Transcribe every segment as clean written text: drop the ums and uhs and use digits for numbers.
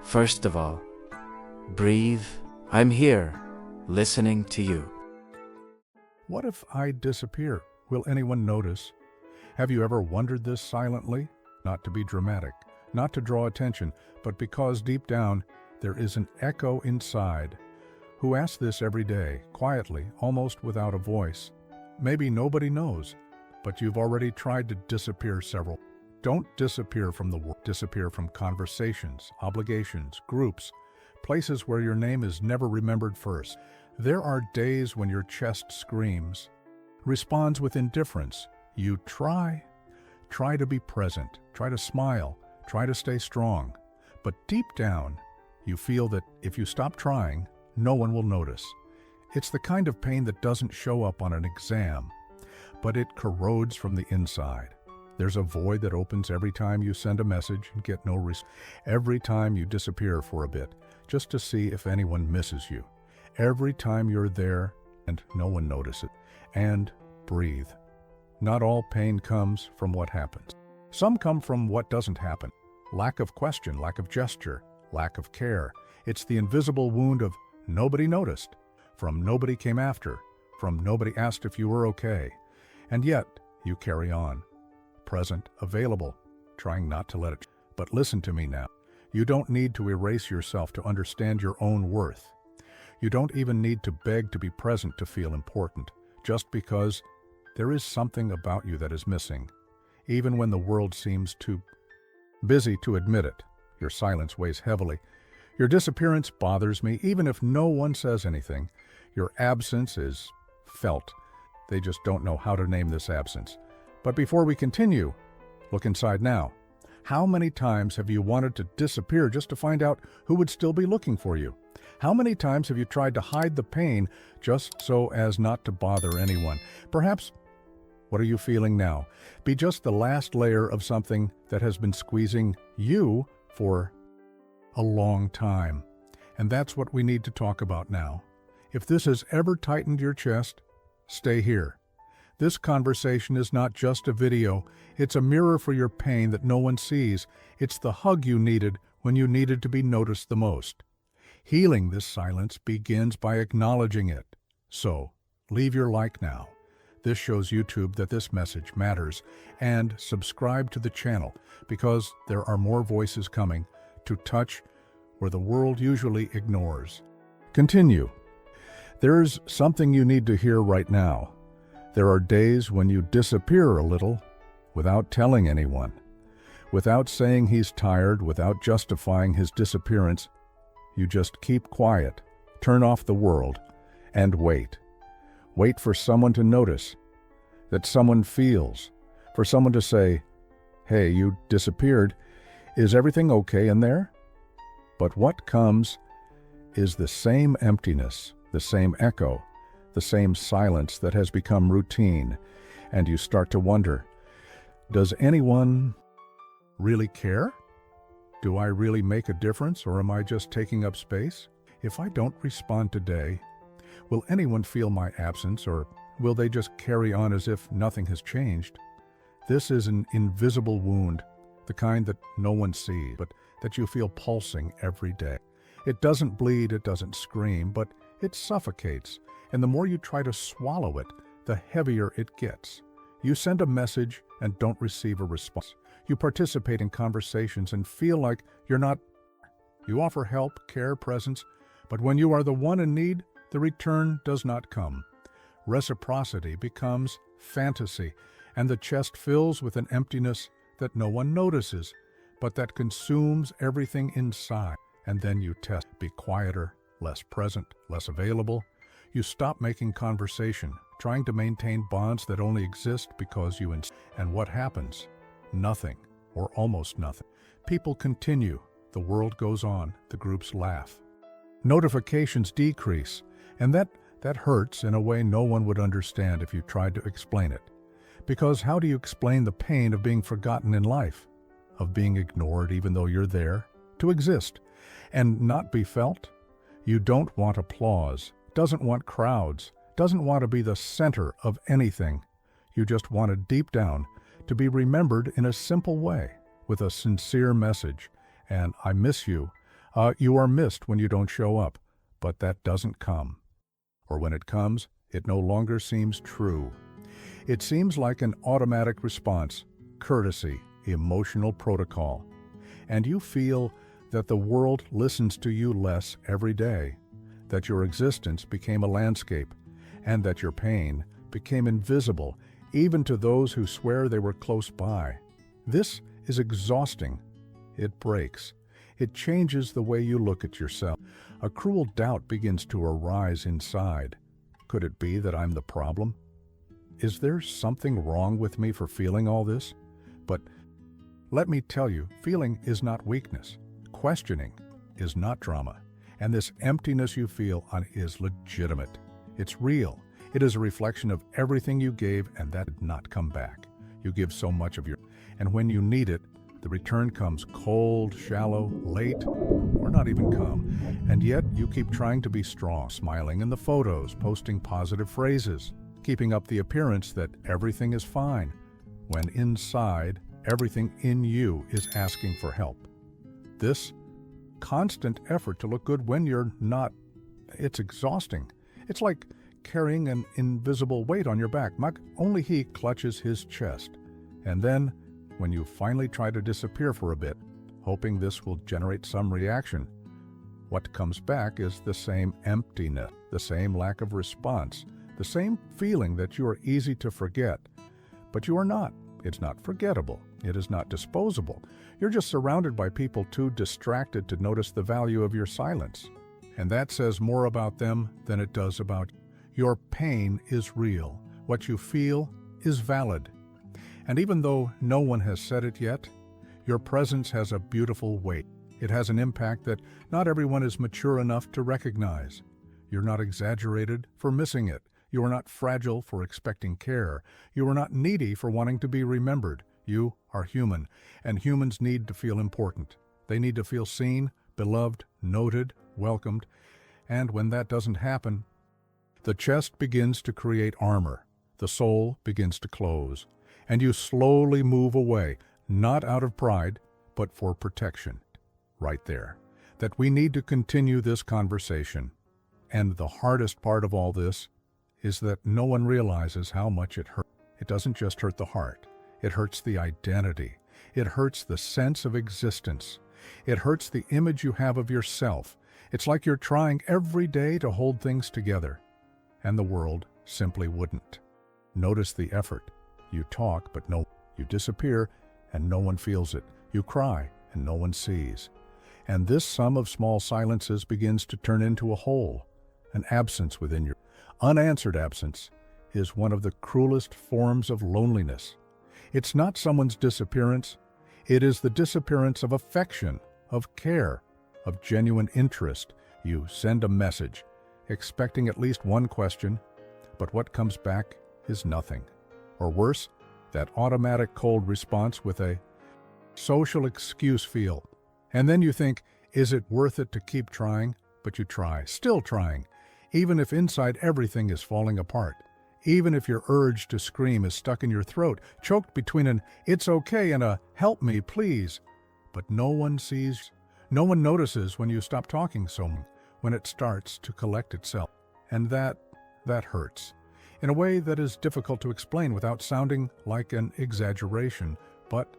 First of all, breathe. I'm here, listening to you. What if I disappear? Will anyone notice? Have you ever wondered this silently? Not to be dramatic, not to draw attention, but because deep down there is an echo inside who asks this every day, quietly, almost without a voice. Maybe nobody knows, but you've already tried to disappear several. Don't disappear from the world. Disappear from conversations, obligations, groups, places where your name is never remembered first. There are days when your chest screams, responds with indifference. You try to be present, try to smile, try to stay strong. But deep down, you feel that if you stop trying, no one will notice. It's the kind of pain that doesn't show up on an exam, but it corrodes from the inside. There's a void that opens every time you send a message and get no response. Every time you disappear for a bit, just to see if anyone misses you. Every time you're there and no one notices. And breathe. Not all pain comes from what happens. Some come from what doesn't happen. Lack of question, lack of gesture, lack of care. It's the invisible wound of nobody noticed, from nobody came after, from nobody asked if you were okay. And yet, you carry on. Present, available, trying not to let it. But listen to me now. You don't need to erase yourself to understand your own worth. You don't even need to beg to be present to feel important, just because there is something about you that is missing. Even when the world seems too busy to admit it, your silence weighs heavily. Your disappearance bothers me, even if no one says anything. Your absence is felt. They just don't know how to name this absence. But before we continue, look inside now. How many times have you wanted to disappear just to find out who would still be looking for you? How many times have you tried to hide the pain just so as not to bother anyone? Perhaps, what are you feeling now? Be just the last layer of something that has been squeezing you for a long time. And that's what we need to talk about now. If this has ever tightened your chest, stay here. This conversation is not just a video. It's a mirror for your pain that no one sees. It's the hug you needed when you needed to be noticed the most. Healing this silence begins by acknowledging it. So, leave your like now. This shows YouTube that this message matters. And subscribe to the channel, because there are more voices coming to touch where the world usually ignores. Continue. There's something you need to hear right now. There are days when you disappear a little without telling anyone, without saying he's tired, without justifying his disappearance. You just keep quiet, turn off the world, and wait. Wait for someone to notice, that someone feels, for someone to say, "Hey, you disappeared. Is everything okay in there?" But what comes is the same emptiness, the same echo, the same silence that has become routine, and you start to wonder, does anyone really care? Do I really make a difference, or am I just taking up space? If I don't respond today, will anyone feel my absence, or will they just carry on as if nothing has changed? This is an invisible wound, the kind that no one sees, but that you feel pulsing every day. It doesn't bleed, it doesn't scream, but it suffocates. And the more you try to swallow it, the heavier it gets. You send a message and don't receive a response. You participate in conversations and feel like you're not. You offer help, care, presence, but when you are the one in need, the return does not come. Reciprocity becomes fantasy, and the chest fills with an emptiness that no one notices, but that consumes everything inside. And then you test. Be quieter, less present, less available. You stop making conversation, trying to maintain bonds that only exist because you insist. And what happens? Nothing, or almost nothing. People continue, the world goes on, the groups laugh. Notifications decrease, and that hurts in a way no one would understand if you tried to explain it. Because how do you explain the pain of being forgotten in life? Of being ignored even though you're there? To exist and not be felt? You don't want applause, doesn't want crowds, doesn't want to be the center of anything. You just wanted deep down to be remembered in a simple way, with a sincere message, and "I miss you," You are missed when you don't show up, but that doesn't come. Or when it comes, it no longer seems true. It seems like an automatic response, courtesy, emotional protocol. And you feel that the world listens to you less every day, that your existence became a landscape, and that your pain became invisible even to those who swear they were close by. This is exhausting. It breaks. It changes the way you look at yourself. A cruel doubt begins to arise inside. Could it be that I'm the problem? Is there something wrong with me for feeling all this? But let me tell you, feeling is not weakness. Questioning is not drama. And this emptiness you feel is legitimate. It's real. It is a reflection of everything you gave and that did not come back. You give so much of your, and when you need it, the return comes cold, shallow, late, or not even come. And yet you keep trying to be strong, smiling in the photos, posting positive phrases, keeping up the appearance that everything is fine, when inside, everything in you is asking for help. This constant effort to look good when you're not, it's exhausting. It's like carrying an invisible weight on your back. Only he clutches his chest. And then, when you finally try to disappear for a bit, hoping this will generate some reaction, what comes back is the same emptiness, the same lack of response, the same feeling that you are easy to forget. But you are not. It's not forgettable. It is not disposable. You're just surrounded by people too distracted to notice the value of your silence. And that says more about them than it does about you. Your pain is real. What you feel is valid. And even though no one has said it yet, your presence has a beautiful weight. It has an impact that not everyone is mature enough to recognize. You're not exaggerated for missing it. You are not fragile for expecting care. You are not needy for wanting to be remembered. You are human, and humans need to feel important. They need to feel seen, beloved, noted, welcomed. And when that doesn't happen, the chest begins to create armor. The soul begins to close. And you slowly move away, not out of pride, but for protection. Right there. That we need to continue this conversation. And the hardest part of all this is that no one realizes how much it hurts. It doesn't just hurt the heart. It hurts the identity. It hurts the sense of existence. It hurts the image you have of yourself. It's like you're trying every day to hold things together, and the world simply wouldn't. Notice the effort. You talk, but you disappear, and no one feels it. You cry, and no one sees. And this sum of small silences begins to turn into a hole, an absence within your. Unanswered absence is one of the cruelest forms of loneliness. It's not someone's disappearance. It is the disappearance of affection, of care, of genuine interest. You send a message, expecting at least one question, but what comes back is nothing. Or worse, that automatic cold response with a social excuse feel. And then you think, is it worth it to keep trying? But you try, still trying, even if inside everything is falling apart. Even if your urge to scream is stuck in your throat, choked between an "it's okay" and a "help me, please." But no one sees, no one notices when you stop talking so much, when it starts to collect itself. And that hurts. In a way that is difficult to explain without sounding like an exaggeration. But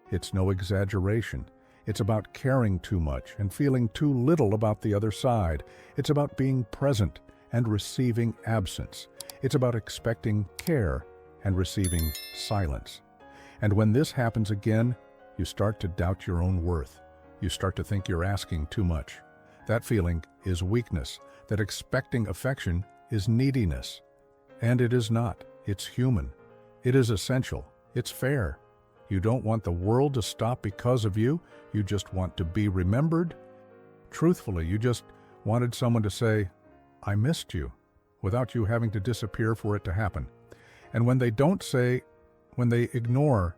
it's no exaggeration. It's about caring too much and feeling too little about the other side. It's about being present and receiving absence. It's about expecting care and receiving silence. And when this happens again, you start to doubt your own worth. You start to think you're asking too much. That feeling is weakness. That expecting affection is neediness. And it is not. It's human. It is essential. It's fair. You don't want the world to stop because of you. You just want to be remembered. Truthfully, you just wanted someone to say, "I missed you," without you having to disappear for it to happen. And when they don't say, when they ignore,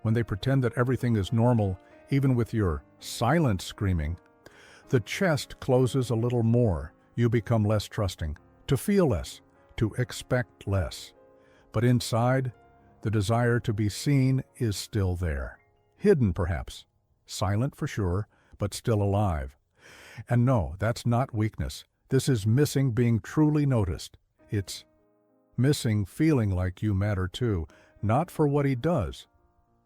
when they pretend that everything is normal, even with your silent screaming, the chest closes a little more. You become less trusting, to feel less, to expect less. But inside, the desire to be seen is still there. Hidden, perhaps. Silent for sure, but still alive. And no, that's not weakness. This is missing being truly noticed. It's missing feeling like you matter too, not for what he does,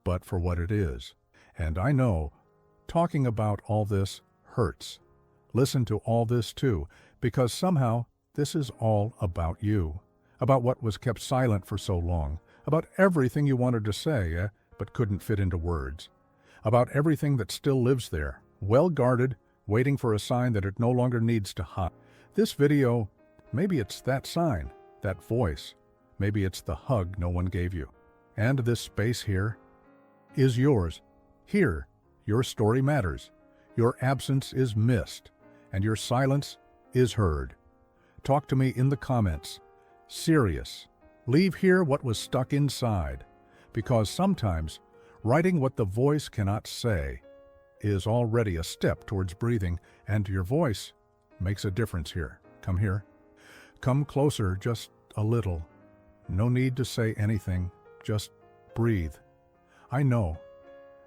but for what it is. And I know, talking about all this hurts. Listen to all this too, because somehow this is all about you, about what was kept silent for so long, about everything you wanted to say, but couldn't fit into words, about everything that still lives there, well guarded, waiting for a sign that it no longer needs to hide. This video, maybe it's that sign, that voice, maybe it's the hug no one gave you. And this space here is yours. Here, your story matters. Your absence is missed, and your silence is heard. Talk to me in the comments. Serious. Leave here what was stuck inside, because sometimes writing what the voice cannot say is already a step towards breathing, and your voice makes a difference here. Come here. Come closer just a little. No need to say anything. Just breathe. I know.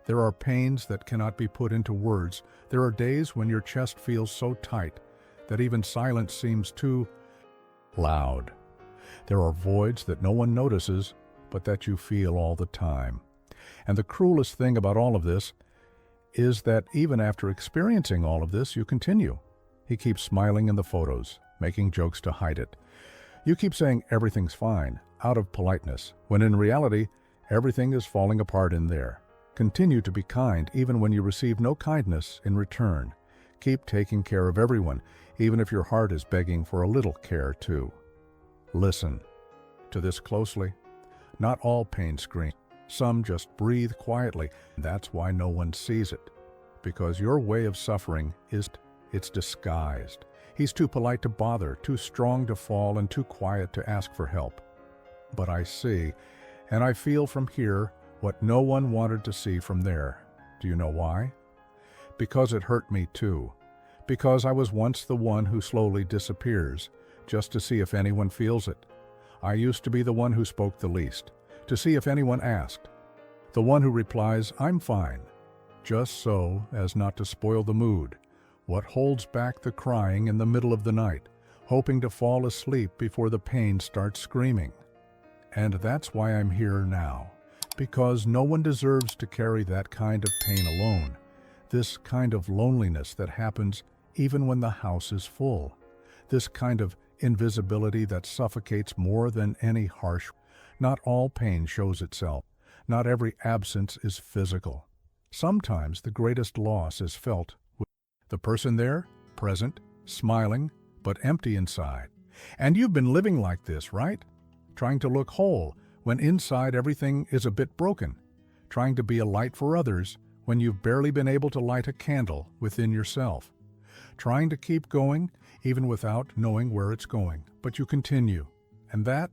There are pains that cannot be put into words. There are days when your chest feels so tight that even silence seems too loud. There are voids that no one notices, but that you feel all the time. And the cruelest thing about all of this is that even after experiencing all of this, you continue. He keeps smiling in the photos, making jokes to hide it. You keep saying everything's fine, out of politeness, when in reality, everything is falling apart in there. Continue to be kind even when you receive no kindness in return. Keep taking care of everyone, even if your heart is begging for a little care too. Listen to this closely. Not all pain screams. Some just breathe quietly. That's why no one sees it. Because your way of suffering it's disguised. He's too polite to bother, too strong to fall, and too quiet to ask for help. But I see, and I feel from here what no one wanted to see from there. Do you know why? Because it hurt me too. Because I was once the one who slowly disappears, just to see if anyone feels it. I used to be the one who spoke the least, to see if anyone asked. The one who replies, "I'm fine," just so as not to spoil the mood. What holds back the crying in the middle of the night, hoping to fall asleep before the pain starts screaming. And that's why I'm here now. Because no one deserves to carry that kind of pain alone. This kind of loneliness that happens even when the house is full. This kind of invisibility that suffocates more than any harsh. Not all pain shows itself. Not every absence is physical. Sometimes the greatest loss is felt with the person there, present, smiling, but empty inside. And you've been living like this, right? Trying to look whole when inside everything is a bit broken. Trying to be a light for others when you've barely been able to light a candle within yourself. Trying to keep going even without knowing where it's going. But you continue. And that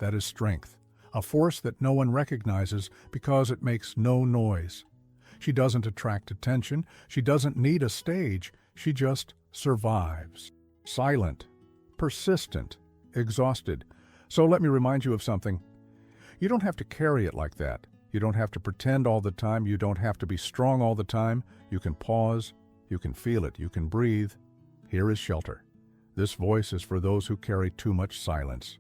is strength. A force that no one recognizes because it makes no noise. She doesn't attract attention. She doesn't need a stage. She just survives. Silent, persistent, exhausted. So let me remind you of something. You don't have to carry it like that. You don't have to pretend all the time. You don't have to be strong all the time. You can pause. You can feel it. You can breathe. Here is shelter. This voice is for those who carry too much silence.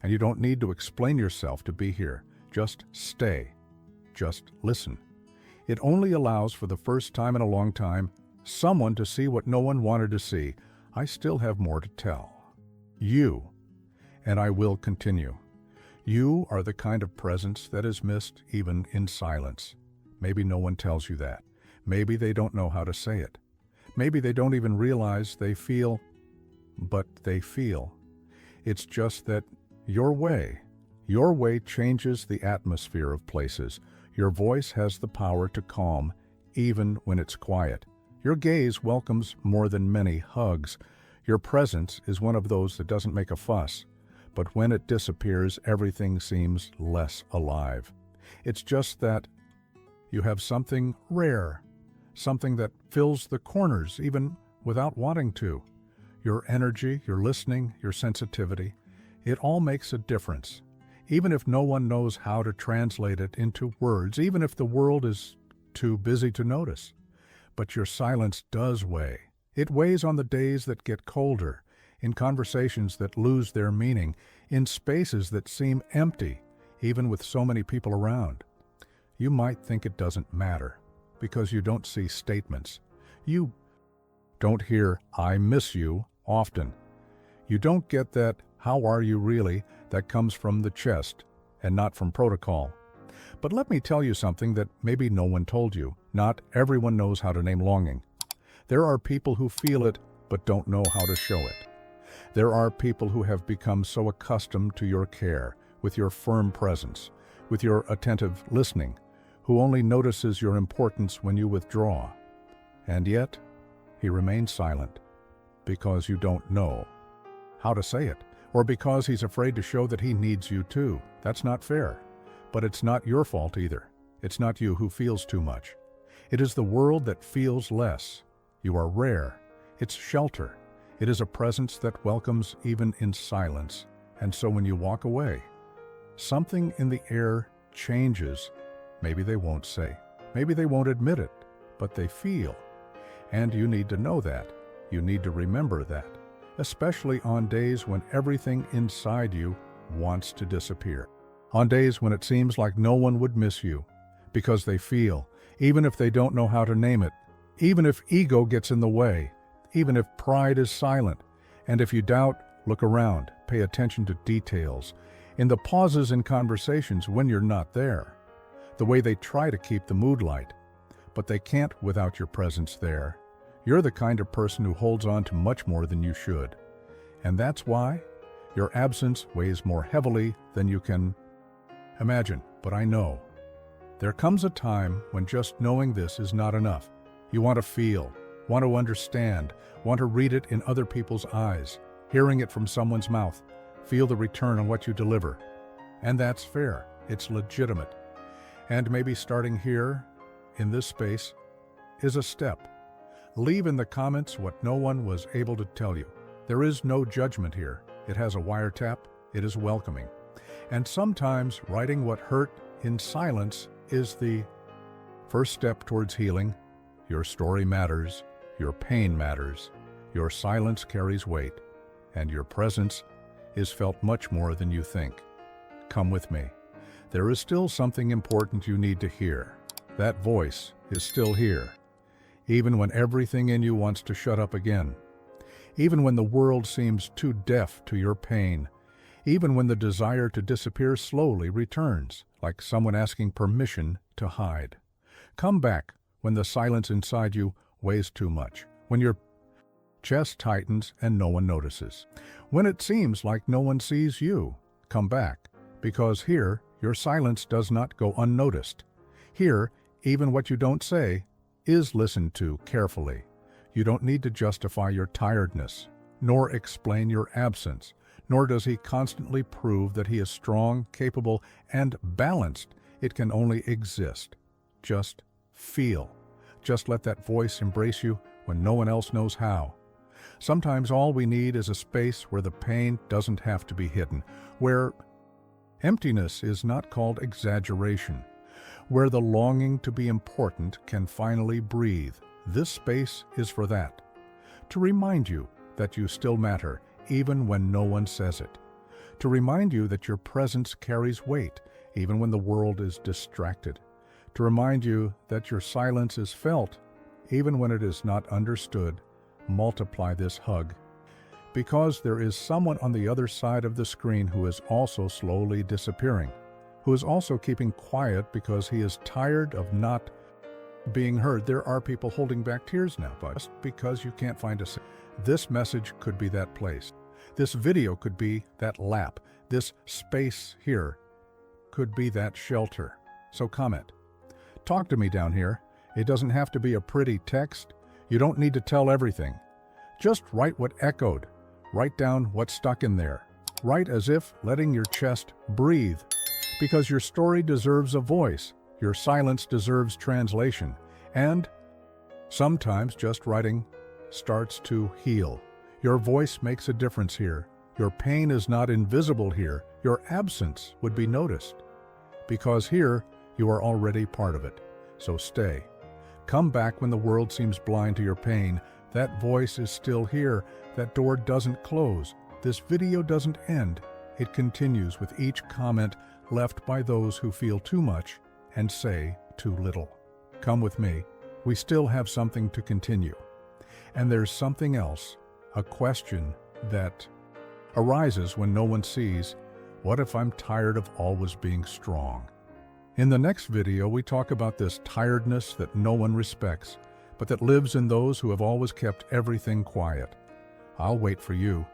And you don't need to explain yourself to be here. Just stay. Just listen. It only allows, for the first time in a long time, someone to see what no one wanted to see. I still have more to tell. You, and I will continue. You are the kind of presence that is missed even in silence. Maybe no one tells you that. Maybe they don't know how to say it. Maybe they don't even realize they feel, but they feel. It's just that your way changes the atmosphere of places. Your voice has the power to calm, even when it's quiet. Your gaze welcomes more than many hugs. Your presence is one of those that doesn't make a fuss. But when it disappears, everything seems less alive. It's just that you have something rare, something that fills the corners even without wanting to. Your energy, your listening, your sensitivity, it all makes a difference. Even if no one knows how to translate it into words, even if the world is too busy to notice. But your silence does weigh. It weighs on the days that get colder, in conversations that lose their meaning, in spaces that seem empty, even with so many people around. You might think it doesn't matter, because you don't see statements. You don't hear, "I miss you," often. You don't get that, "How are you really?" that comes from the chest and not from protocol. But let me tell you something that maybe no one told you. Not everyone knows how to name longing. There are people who feel it but don't know how to show it. There are people who have become so accustomed to your care, with your firm presence, with your attentive listening, who only notices your importance when you withdraw. And yet, he remains silent because you don't know how to say it, or because he's afraid to show that he needs you too. That's not fair. But it's not your fault either. It's not you who feels too much. It is the world that feels less. You are rare. It's shelter. It is a presence that welcomes even in silence. And so when you walk away, something in the air changes. Maybe they won't say. Maybe they won't admit it, but they feel. And you need to know that. You need to remember that, especially on days when everything inside you wants to disappear. On days when it seems like no one would miss you, because they feel, even if they don't know how to name it, even if ego gets in the way, even if pride is silent. And if you doubt, look around, pay attention to details, in the pauses in conversations when you're not there, the way they try to keep the mood light, but they can't without your presence there. You're the kind of person who holds on to much more than you should. And that's why your absence weighs more heavily than you can imagine. But I know there comes a time when just knowing this is not enough. You want to feel, want to understand, want to read it in other people's eyes, hearing it from someone's mouth, feel the return on what you deliver. And that's fair. It's legitimate. And maybe starting here, in this space, is a step. Leave in the comments what no one was able to tell you. There is no judgment here. It has a wiretap. It is welcoming. And sometimes writing what hurt in silence is the first step towards healing. Your story matters. Your pain matters. Your silence carries weight. And your presence is felt much more than you think. Come with me. There is still something important you need to hear. That voice is still here, even when everything in you wants to shut up again, even when the world seems too deaf to your pain, even when the desire to disappear slowly returns, like someone asking permission to hide. Come back when the silence inside you weighs too much, when your chest tightens and no one notices, when it seems like no one sees you. Come back, because here your silence does not go unnoticed. Here, even what you don't say is listened to carefully. You don't need to justify your tiredness, nor explain your absence, nor does he constantly prove that he is strong, capable, and balanced. It can only exist. Just feel. Just let that voice embrace you when no one else knows how. Sometimes all we need is a space where the pain doesn't have to be hidden, where emptiness is not called exaggeration, where the longing to be important can finally breathe. This space is for that. To remind you that you still matter, even when no one says it. To remind you that your presence carries weight, even when the world is distracted. To remind you that your silence is felt, even when it is not understood. Multiply this hug, because there is someone on the other side of the screen who is also slowly disappearing, who is also keeping quiet because he is tired of not being heard. There are people holding back tears now, just because you can't find a... This message could be that place. This video could be that lap. This space here could be that shelter. So comment. Talk to me down here. It doesn't have to be a pretty text. You don't need to tell everything. Just write what echoed. Write down what stuck in there. Write as if letting your chest breathe. Because your story deserves a voice. Your silence deserves translation. And sometimes just writing starts to heal. Your voice makes a difference here. Your pain is not invisible here. Your absence would be noticed. Because here, you are already part of it. So stay. Come back when the world seems blind to your pain. That voice is still here. That door doesn't close. This video doesn't end. It continues with each comment left by those who feel too much and say too little. Come with me. We still have something to continue. And there's something else, a question that arises when no one sees. What if I'm tired of always being strong? In the next video, we talk about this tiredness that no one respects, but that lives in those who have always kept everything quiet. I'll wait for you.